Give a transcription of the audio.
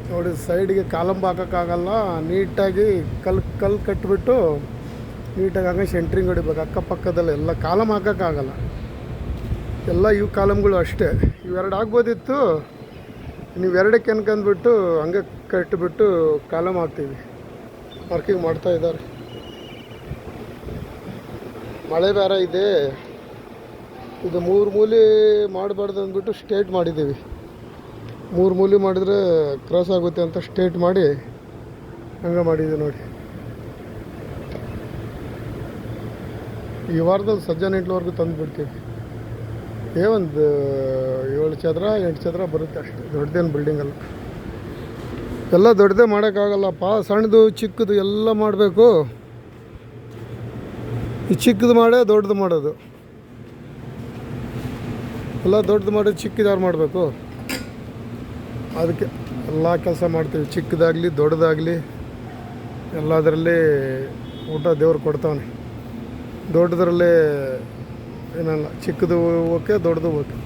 ನೋಡಿ ಸೈಡ್ಗೆ ಕಾಲಂಬ ಹಾಕೋಕ್ಕಾಗಲ್ಲ, ನೀಟಾಗಿ ಕಲ್ಲು ಕಟ್ಟಿಬಿಟ್ಟು ನೀಟಾಗಿ ಹಂಗೆ ಸೆಂಟ್ರಿಂಗ್ ಹೊಡಿಬೇಕು. ಅಕ್ಕಪಕ್ಕದಲ್ಲಿ ಎಲ್ಲ ಕಾಲಮ್ ಹಾಕೋಕ್ಕಾಗಲ್ಲ, ಎಲ್ಲ ಇವು ಕಾಲಮ್ಗಳು ಅಷ್ಟೇ. ಇವೆರಡು ಆಗ್ಬೋದಿತ್ತು, ನೀವು ಎರಡಕ್ಕೆ ಅನ್ಕೊಂಡ್ಬಿಟ್ಟು ಹಂಗೆ ಕಟ್ಟಿಬಿಟ್ಟು ಕಾಲಮ್ ಹಾಕ್ತೀವಿ. ಮಾರ್ಕಿಂಗ್ ಮಾಡ್ತಾ ಇದ್ದಾರೆ. ಮಳೆ ಬೇರೆ ಇದೆ, ಇದು 3 ಮೂಲೆ ಮಾಡಬಾರ್ದು ಅಂದ್ಬಿಟ್ಟು ಸ್ಟ್ರೇಟ್ ಮಾಡಿದ್ದೀವಿ. 3 ಮೂಲೆ ಮಾಡಿದರೆ ಕ್ರಾಸ್ ಆಗುತ್ತೆ ಅಂತ ಸ್ಟ್ರೇಟ್ ಮಾಡಿ ಹಂಗೆ ಮಾಡಿದ್ದೀವಿ ನೋಡಿ. ಈ ವಾರದಲ್ಲಿ ಸಜ್ಜನ ಇಂಟ್ಲವರೆಗೂ ತಂದುಬಿಡ್ತೀವಿ. ಒಂದು 7 ಚದರ 8 ಚದರ ಬರುತ್ತೆ ಅಷ್ಟೇ, ದೊಡ್ಡದೇನು ಬಿಲ್ಡಿಂಗ್ ಅಲ್ಲ. ಎಲ್ಲ ದೊಡ್ಡದೇ ಮಾಡೋಕ್ಕಾಗಲ್ಲಪ್ಪ, ಸಣ್ಣದು ಚಿಕ್ಕದು ಎಲ್ಲ ಮಾಡಬೇಕು. ಈ ಚಿಕ್ಕದು ಮಾಡೇ ದೊಡ್ಡದು ಮಾಡೋದು, ಎಲ್ಲ ದೊಡ್ಡದು ಮಾಡಿ ಚಿಕ್ಕದಾರು ಮಾಡಬೇಕು. ಅದಕ್ಕೆ ಎಲ್ಲ ಕೆಲಸ ಮಾಡ್ತೀವಿ, ಚಿಕ್ಕದಾಗಲಿ ದೊಡ್ಡದಾಗಲಿ ಎಲ್ಲದರಲ್ಲಿ ಊಟ ದೇವ್ರು ಕೊಡ್ತಾನೆ. ದೊಡ್ಡದ್ರಲ್ಲೇ ಏನಲ್ಲ, ಚಿಕ್ಕದು ಓಕೆ ದೊಡ್ಡದು ಓಕೆ.